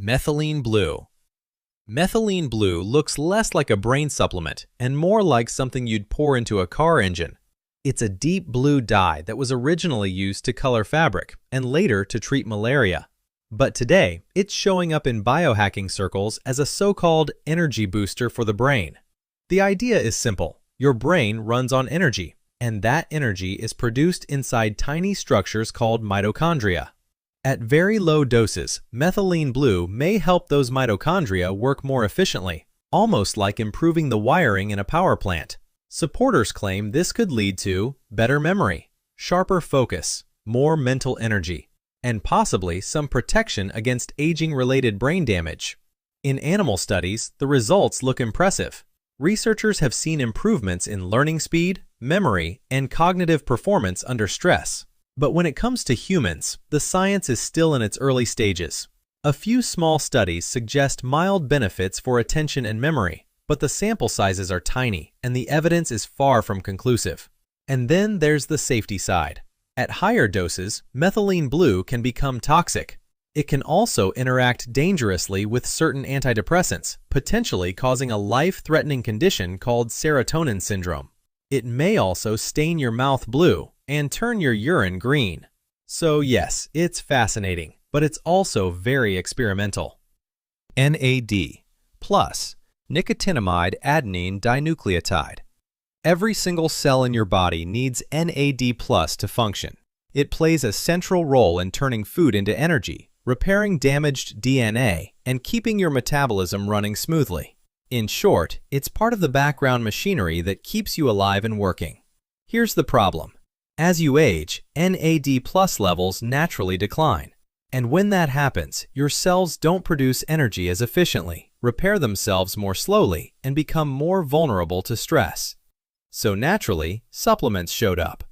Methylene Blue. Methylene Blue looks less like a brain supplement and more like something you'd pour into a car engine. It's a deep blue dye that was originally used to color fabric and later to treat malaria. But today, it's showing up in biohacking circles as a so-called energy booster for the brain. The idea is simple. Your brain runs on energy, and that energy is produced inside tiny structures called mitochondria. At very low doses, Methylene Blue may help those mitochondria work more efficiently, almost like improving the wiring in a power plant. Supporters claim this could lead to better memory, sharper focus, more mental energy, and possibly some protection against aging-related brain damage. In animal studies, the results look impressive. Researchers have seen improvements in learning speed, memory, and cognitive performance under stress. But when it comes to humans, the science is still in its early stages. A few small studies suggest mild benefits for attention and memory, but the sample sizes are tiny and the evidence is far from conclusive. And then there's the safety side. At higher doses, Methylene Blue can become toxic. It can also interact dangerously with certain antidepressants, potentially causing a life-threatening condition called serotonin syndrome. It may also stain your mouth blue and turn your urine green. So yes, it's fascinating, but it's also very experimental. NAD plus nicotinamide adenine dinucleotide. Every single cell in your body needs NAD plus to function. It plays a central role in turning food into energy, repairing damaged DNA, and keeping your metabolism running smoothly. In short, it's part of the background machinery that keeps you alive and working. Here's the problem. As you age, NAD plus levels naturally decline. And when that happens, your cells don't produce energy as efficiently, repair themselves more slowly, and become more vulnerable to stress. So naturally, supplements showed up.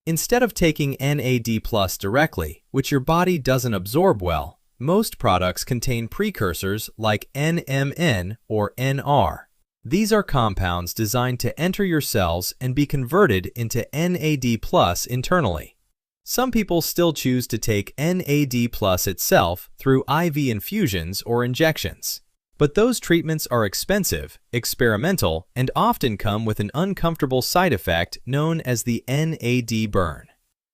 Instead of taking NAD plus directly, which your body doesn't absorb well, most products contain precursors like NMN or NR. These are compounds designed to enter your cells and be converted into NAD plus internally. Some people still choose to take NAD plus itself through IV infusions or injections. But those treatments are expensive, experimental, and often come with an uncomfortable side effect known as the NAD burn.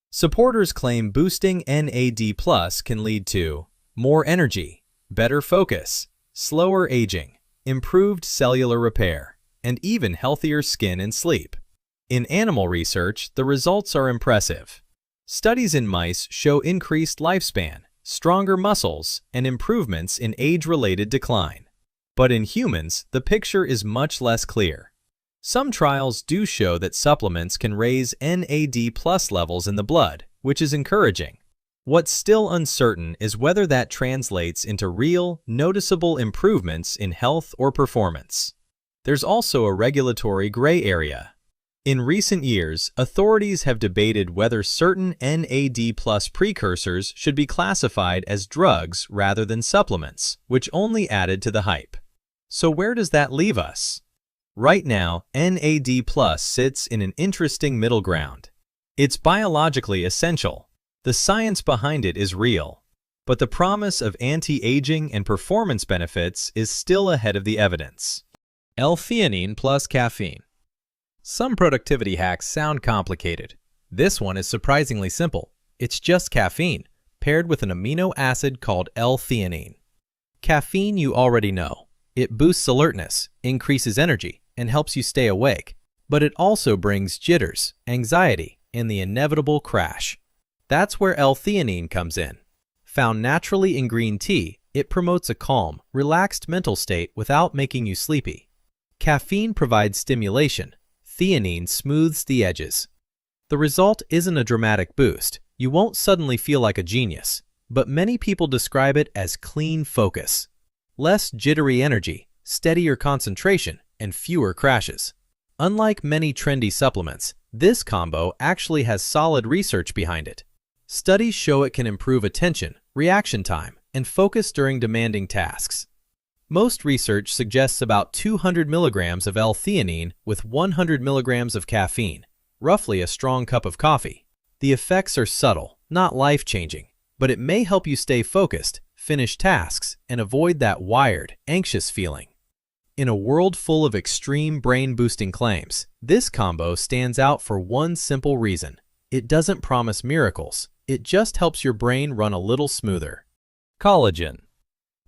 Supporters claim boosting NAD plus can lead to more energy, better focus, slower aging, improved cellular repair, and even healthier skin and sleep. In animal research, the results are impressive. Studies in mice show increased lifespan, stronger muscles, and improvements in age-related decline. But in humans, the picture is much less clear. Some trials do show that supplements can raise NAD plus levels in the blood, which is encouraging. What's still uncertain is whether that translates into real, noticeable improvements in health or performance. There's also a regulatory gray area. In recent years, authorities have debated whether certain NAD plus precursors should be classified as drugs rather than supplements, which only added to the hype. So where does that leave us? Right now, NAD plus sits in an interesting middle ground. It's biologically essential. The science behind it is real, but the promise of anti-aging and performance benefits is still ahead of the evidence. L-Theanine plus caffeine. Some productivity hacks sound complicated. This one is surprisingly simple. It's just caffeine, paired with an amino acid called L-theanine. Caffeine you already know. It boosts alertness, increases energy, and helps you stay awake. But it also brings jitters, anxiety, and the inevitable crash. That's where L-theanine comes in. Found naturally in green tea, it promotes a calm, relaxed mental state without making you sleepy. Caffeine provides stimulation. Theanine smooths the edges. The result isn't a dramatic boost. You won't suddenly feel like a genius, but many people describe it as clean focus. Less jittery energy, steadier concentration, and fewer crashes. Unlike many trendy supplements, this combo actually has solid research behind it. Studies show it can improve attention, reaction time, and focus during demanding tasks. Most research suggests about 200 milligrams of L-theanine with 100 milligrams of caffeine, roughly a strong cup of coffee. The effects are subtle, not life-changing, but it may help you stay focused, finish tasks and avoid that wired, anxious feeling. In a world full of extreme brain-boosting claims, this combo stands out for one simple reason. It doesn't promise miracles. It just helps your brain run a little smoother. Collagen.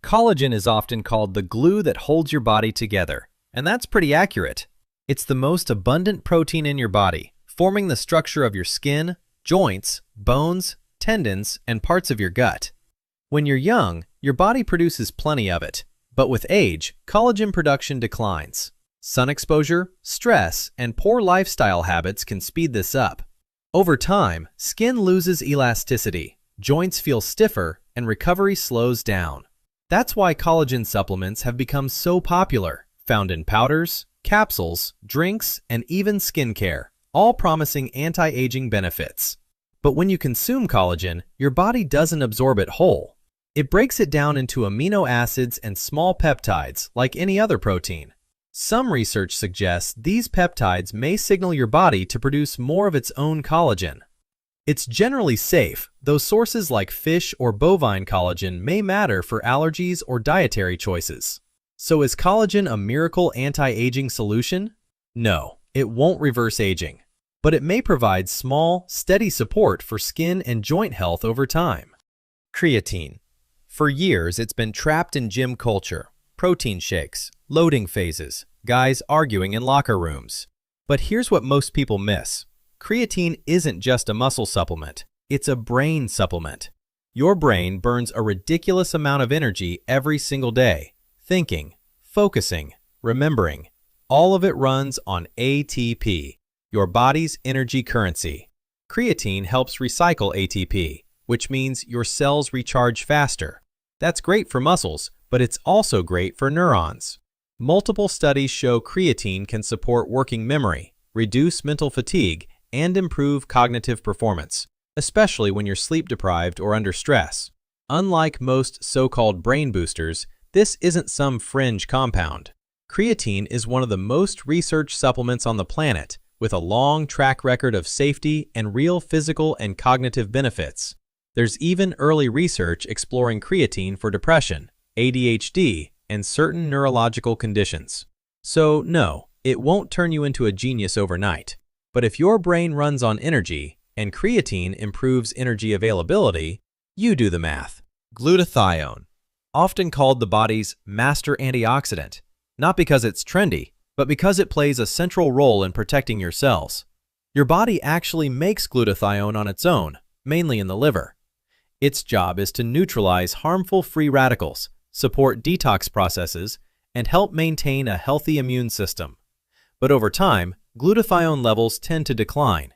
Collagen is often called the glue that holds your body together, and that's pretty accurate. It's the most abundant protein in your body, forming the structure of your skin, joints, bones, tendons, and parts of your gut. When you're young, your body produces plenty of it, but with age, collagen production declines. Sun exposure, stress, and poor lifestyle habits can speed this up. Over time, skin loses elasticity, joints feel stiffer, and recovery slows down. That's why collagen supplements have become so popular, found in powders, capsules, drinks, and even skincare, all promising anti-aging benefits. But when you consume collagen, your body doesn't absorb it whole. It breaks it down into amino acids and small peptides like any other protein. Some research suggests these peptides may signal your body to produce more of its own collagen. It's generally safe, though sources like fish or bovine collagen may matter for allergies or dietary choices. So is collagen a miracle anti-aging solution? No, it won't reverse aging, but it may provide small, steady support for skin and joint health over time. Creatine. For years, it's been trapped in gym culture, protein shakes, loading phases, guys arguing in locker rooms. But here's what most people miss. Creatine isn't just a muscle supplement, it's a brain supplement. Your brain burns a ridiculous amount of energy every single day. Thinking, focusing, remembering. All of it runs on ATP, your body's energy currency. Creatine helps recycle ATP, which means your cells recharge faster. That's great for muscles, but it's also great for neurons. Multiple studies show creatine can support working memory, reduce mental fatigue, and improve cognitive performance, especially when you're sleep-deprived or under stress. Unlike most so-called brain boosters, this isn't some fringe compound. Creatine is one of the most researched supplements on the planet, with a long track record of safety and real physical and cognitive benefits. There's even early research exploring creatine for depression, ADHD, and certain neurological conditions. So no, it won't turn you into a genius overnight. But if your brain runs on energy, and creatine improves energy availability, you do the math. Glutathione, often called the body's master antioxidant, not because it's trendy, but because it plays a central role in protecting your cells. Your body actually makes glutathione on its own, mainly in the liver. Its job is to neutralize harmful free radicals, support detox processes, and help maintain a healthy immune system. But over time, glutathione levels tend to decline.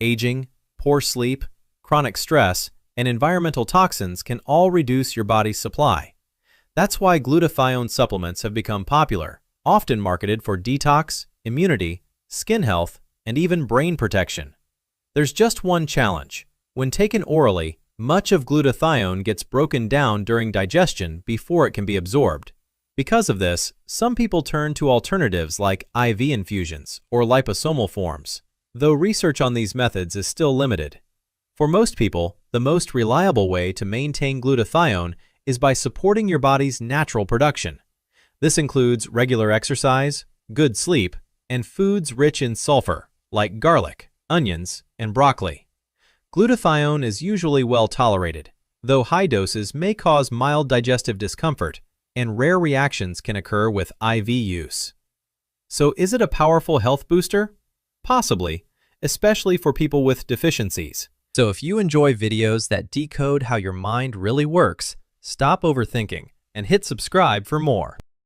Aging, poor sleep, chronic stress, and environmental toxins can all reduce your body's supply. That's why glutathione supplements have become popular, often marketed for detox, immunity, skin health, and even brain protection. There's just one challenge. When taken orally, much of glutathione gets broken down during digestion before it can be absorbed. Because of this, some people turn to alternatives like IV infusions or liposomal forms, though research on these methods is still limited. For most people, the most reliable way to maintain glutathione is by supporting your body's natural production. This includes regular exercise, good sleep, and foods rich in sulfur, like garlic, onions, and broccoli. Glutathione is usually well tolerated, though high doses may cause mild digestive discomfort, and rare reactions can occur with IV use. So is it a powerful health booster? Possibly, especially for people with deficiencies. So if you enjoy videos that decode how your mind really works, stop overthinking and hit subscribe for more.